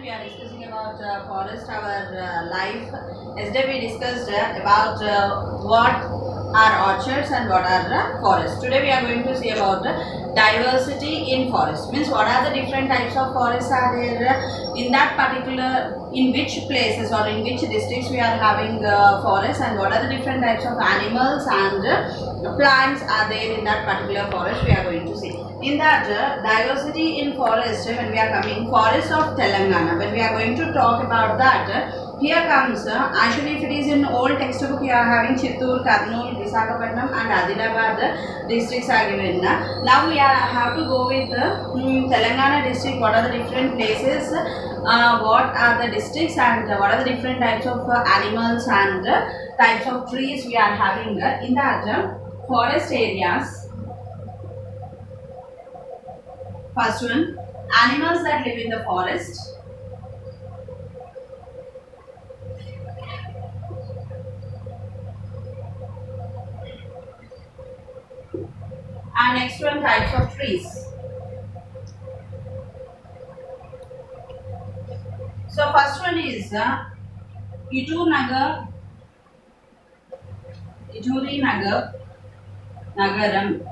we are discussing about forest, our life. Yesterday we discussed about what are orchards and what are forests. Today we are going to see about diversity in forest. Means what are the different types of forests are there in that particular, in which places or in which districts we are having forests, and what are the different types of animals and plants are there in that particular forest we are going to see. In that diversity in forest, when we are coming forest of Telangana, when we are going to talk about that, here comes actually if it is in old textbook you are having Chittoor, Kurnool, Visakhapatnam and Adilabad districts are given. Now we have to go with Telangana district. What are the different places? What are the districts and what are the different types of animals and types of trees we are having in that forest areas. First one, animals that live in the forest. And next one, types of trees. So first one is Ituri Nagar, Nagaram.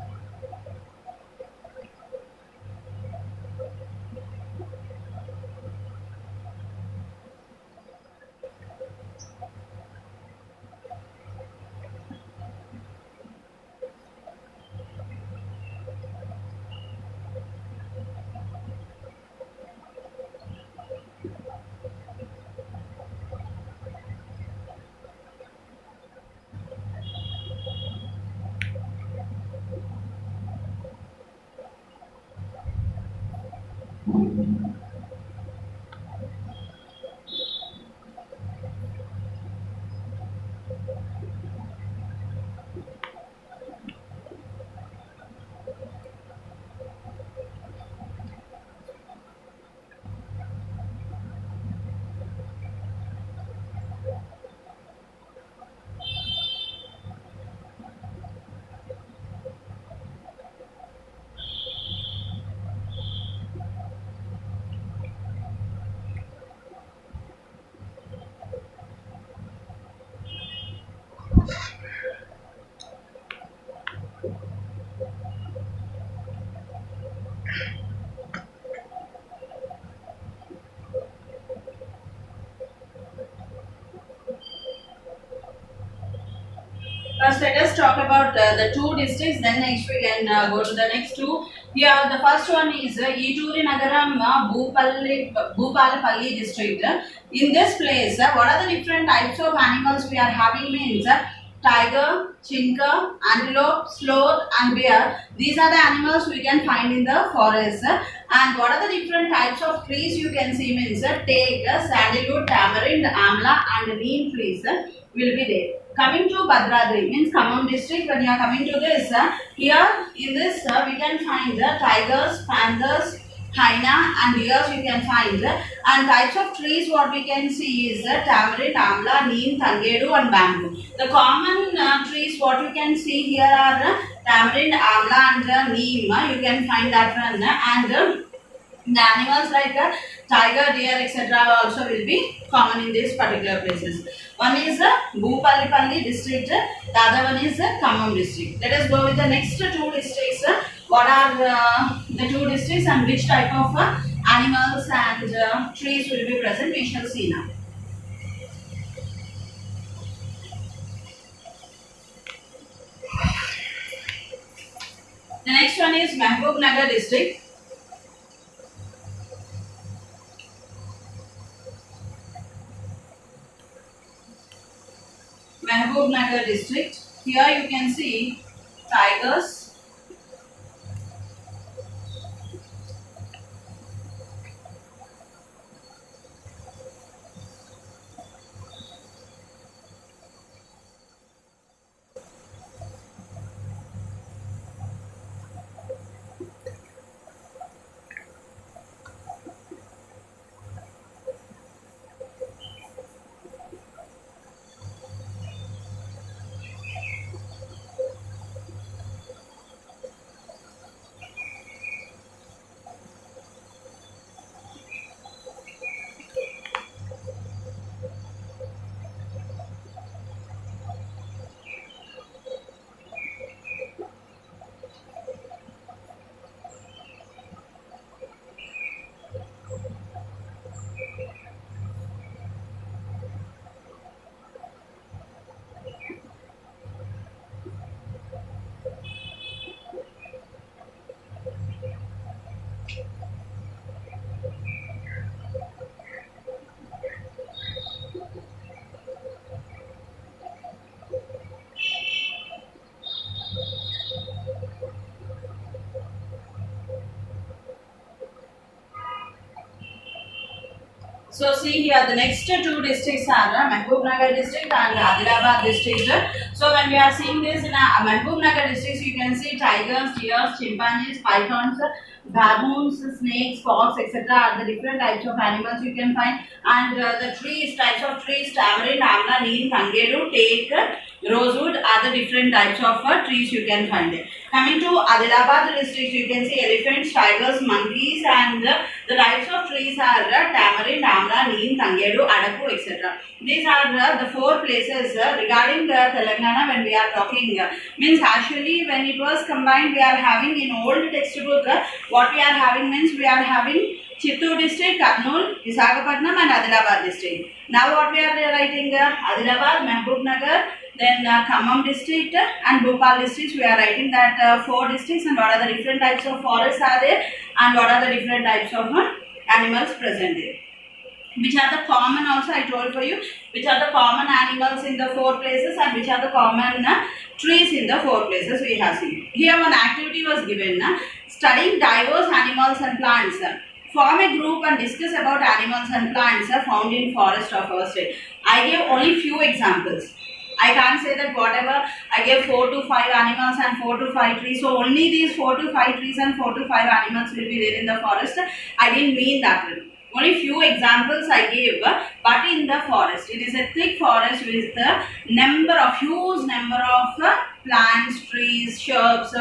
First, let us talk about the two districts. Then next we can go to the next two. Here, the first one is Ituri Nagaram Bhupalapalli district. In this place, what are the different types of animals we are having? Means tiger, chinka, antelope, sloth, and bear. These are the animals we can find in the forest. And what are the different types of trees you can see? Means teak, sandalwood, tamarind, amla, and neem trees will be there. Coming to Bhadradri, means Khammam district. When you are coming to this, here in this we can find tigers, panthers, hyena and deers you can find. And types of trees what we can see is tamarind, amla, neem, tangedu and bamboo. The common trees what you can see here are tamarind, amla and neem. You can find that one. And the animals like tiger, deer, etc. also will be common in these particular places. One is Bhupalapalli district, the other one is Khammam district. Let us go with the next two districts. What are the two districts and which type of animals and trees will be present? We shall see now. The next one is Mahbubnagar district. Mahbubnagar district. Here you can see tigers, So see here, the next two districts are Mahbubnagar district and Adilabad district. So when we are seeing this in Mahbubnagar district, you can see tigers, deers, chimpanzees, pythons, baboons, snakes, fox, etc. are the different types of animals you can find. And the trees, types of trees, tamarind, amla, neem, tangedu, teak, rosewood are the different types of trees you can find there. Coming to Adilabad district, you can see elephants, tigers, monkeys, and the types of trees are tamarind, amla, neem, tangedu, adapu, etc. These are the four places regarding Telangana when we are talking. Means actually when it was combined, we are having in old textbook, what we are having means we are having Chittoor district, Kurnool, Visakhapatnam and Adilabad district. Now what we are writing, Adilabad, Mahbubnagar, then Khammam district and Bhopal districts. We are writing that four districts and what are the different types of forests are there and what are the different types of animals present there. Which are the common also I told for you, which are the common animals in the four places and which are the common trees in the four places we have seen. Here one activity was given, studying diverse animals and plants. Form a group and discuss about animals and plants found in forest of our state. I gave only few examples. I can't say that whatever I gave 4 to 5 animals and 4 to 5 trees. So only these 4 to 5 trees and 4 to 5 animals will be there in the forest. I didn't mean that. Only few examples I gave, but in the forest, it is a thick forest with the huge number of plants, trees, shrubs,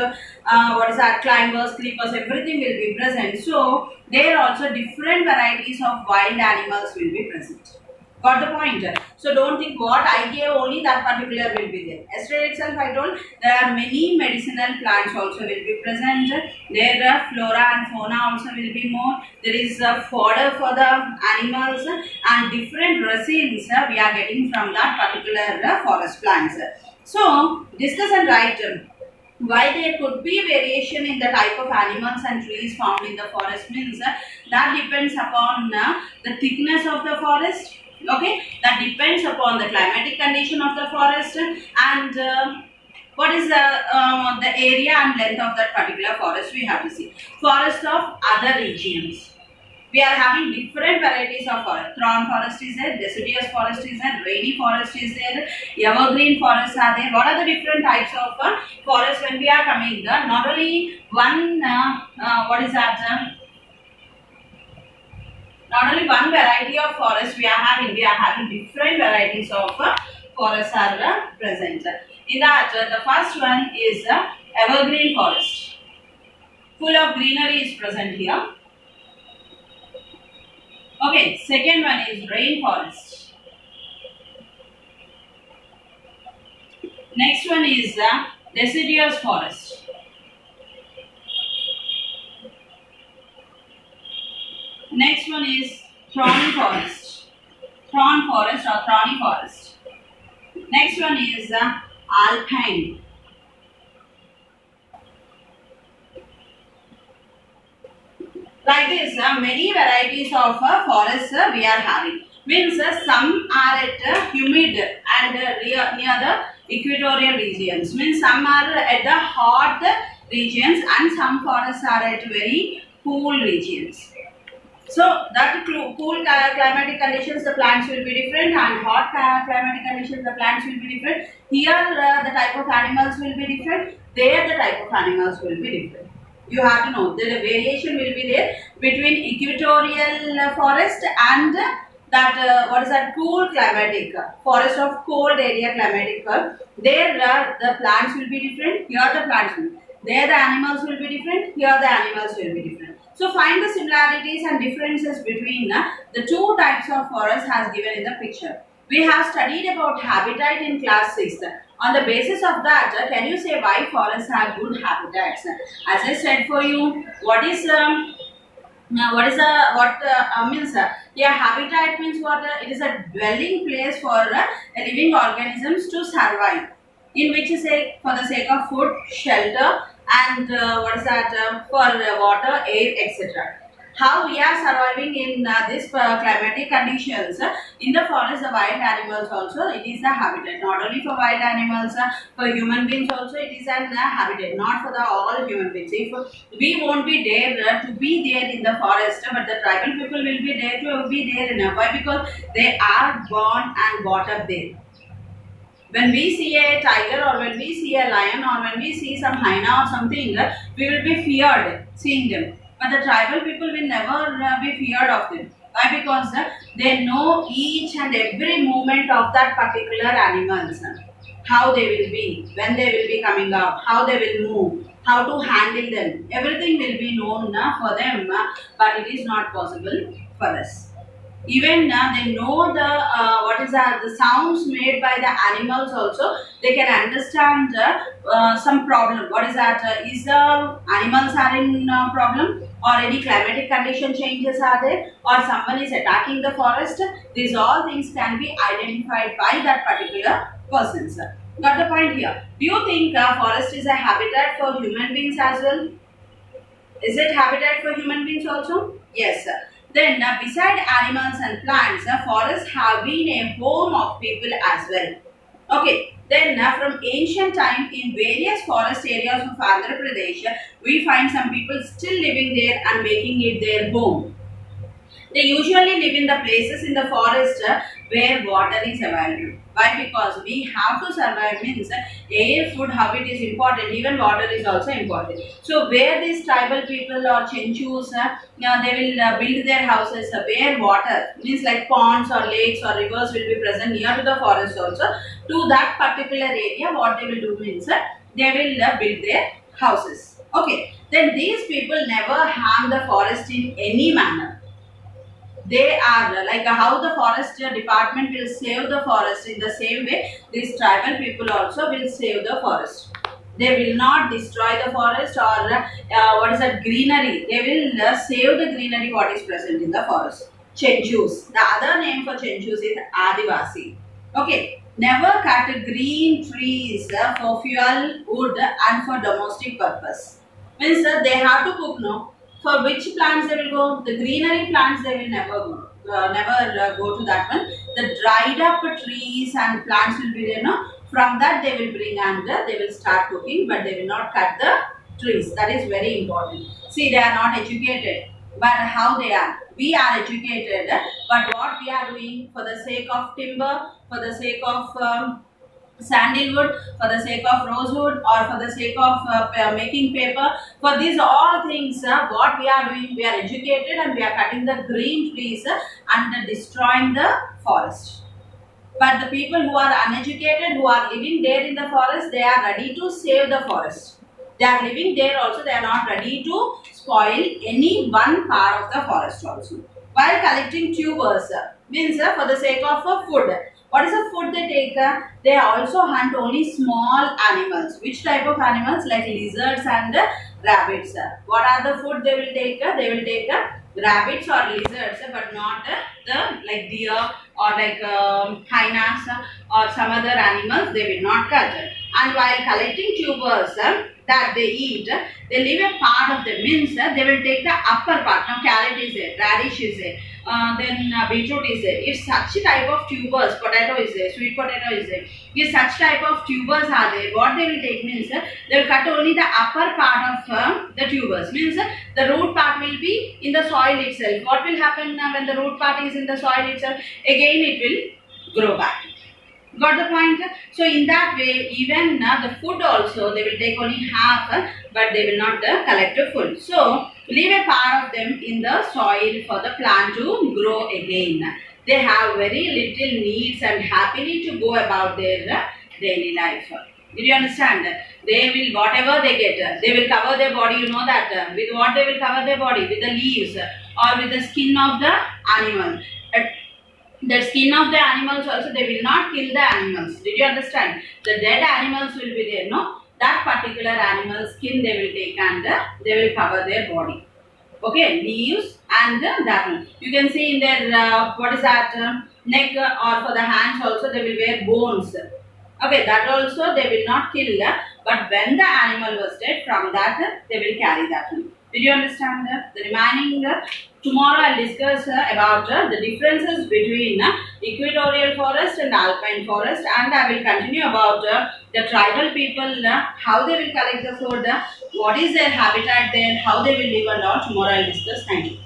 climbers, creepers, everything will be present. So there also different varieties of wild animals will be present. Got the point? So don't think what I gave only that particular will be there. Yesterday itself I told there are many medicinal plants also will be present. There are flora and fauna also will be more. There is fodder for the animals and different resins we are getting from that particular forest plants. So discuss and write why there could be variation in the type of animals and trees found in the forest means that depends upon the thickness of the forest. Okay, that depends upon the climatic condition of the forest and what is the area and length of that particular forest we have to see. Forest of other regions. We are having different varieties of forest. Thorn forest is there, deciduous forest is there, rainy forest is there, evergreen forests are there. What are the different types of forests when we are coming there? Not only one, not only one variety of forest we are having different varieties of forests are present. In that, the first one is evergreen forest. Full of greenery is present here. Okay, second one is rainforest. Next one is deciduous forest. Next one is thorny forest. Thorn forest or thorny forest. Next one is alpine. Like this, many varieties of forests we are having. Means some are at humid and near the equatorial regions. Means some are at the hot regions and some forests are at very cool regions. So that cool climatic conditions the plants will be different and hot climatic conditions the plants will be different. Here the type of animals will be different. There the type of animals will be different. You have to know that the variation will be there between equatorial forest and that cool climatic forest of cold area climatic curve. There the plants will be different. Here the plants will be. There the animals will be different. Here the animals will be different. So find the similarities and differences between the two types of forest has given in the picture. We have studied about habitat in class 6. On the basis of that, can you say why forests have good habitats? As I said for you, habitat means what? It is a dwelling place for living organisms to survive, in which is for the sake of food, shelter, and for water, air, etc. how we are surviving in this climatic conditions. In the forest, the wild animals also, it is the habitat. Not only for wild animals, for human beings also, it is an habitat. Not for the all human beings. If we won't be there to be there in the forest, but the tribal people will be there to be there enough. Why? Because they are born and brought up there. When we see a tiger or when we see a lion or when we see some hyena or something, we will be feared seeing them. But the tribal people will never be feared of them. Why? Because they know each and every movement of that particular animals, how they will be, when they will be coming out, how they will move, how to handle them. Everything will be known for them, but it is not possible for us. Even they know the what is that the sounds made by the animals also. They can understand some problem. What is that? Is the animals are in problem, or any climatic condition changes are there, or someone is attacking the forest? These all things can be identified by that particular person, sir. Got the point here? Do you think forest is a habitat for human beings as well? Is it habitat for human beings also? Yes, sir. Then, beside animals and plants, forests have been a home of people as well. Okay. Then, from ancient time, in various forest areas of Andhra Pradesh, we find some people still living there and making it their home. They usually live in the places in the forest where water is available. Why? Because we have to survive means air, food, how it is important, even water is also important. So where these tribal people or chenchus, they will build their houses where water, means like ponds or lakes or rivers will be present near to the forest also. To that particular area, what they will do means they will build their houses. Okay, then these people never harm the forest in any manner. They are like how the forest department will save the forest, in the same way these tribal people also will save the forest. They will not destroy the forest or what is that greenery. They will save the greenery what is present in the forest. Chenchus. The other name for chenchus is Adivasi. Okay. Never cut green trees for fuel, wood and for domestic purpose. Means they have to cook, no? For which plants they will go? The greenery plants they will never go. Never go to that one. The dried up trees and plants will be there, no? From that they will bring and they will start cooking, but they will not cut the trees. That is very important. See, they are not educated, but how they are? We are educated, but what we are doing for the sake of timber, for the sake of sandalwood, for the sake of rosewood, or for the sake of making paper. For these all things, what we are doing, we are educated and we are cutting the green trees and destroying the forest. But the people who are uneducated, who are living there in the forest, they are ready to save the forest. They are living there also, they are not ready to spoil any one part of the forest also. While collecting tubers, means for the sake of food. What is the food they take? They also hunt only small animals. Which type of animals? Like lizards and rabbits. What are the food they will take? They will take rabbits or lizards, but not the like deer or like hyenas or some other animals. They will not catch. And while collecting tubers that they eat, they leave a part of the mince. They will take the upper part. Now carrot is there, radish is there, then beetroot is there. If such type of tubers, potato is there, sweet potato is there. If such type of tubers are there, what they will take means they will cut only the upper part of the tubers. Means the root part will be in the soil itself. What will happen when the root part is in the soil itself? Again it will grow back. Got the point? So in that way, even the food also, they will take only half, but they will not collect the full. So leave a part of them in the soil for the plant to grow again. They have very little needs and happily to go about their daily life. Did you understand? They will, whatever they get, they will cover their body. You know that with what they will cover their body? With the leaves or with the skin of the animal. The skin of the animals also, they will not kill the animals. Did you understand? The dead animals will be there, no? That particular animal skin they will take and they will cover their body. Okay, leaves and that one. You can see in their, what is that, neck or for the hands also they will wear bones. Okay, that also they will not kill, but when the animal was dead, from that they will carry that one. Did you understand the remaining? Tomorrow I'll discuss about the differences between equatorial forest and alpine forest, and I will continue about the tribal people, how they will collect the food, what is their habitat there, how they will live and all. Tomorrow I'll discuss. Thank you.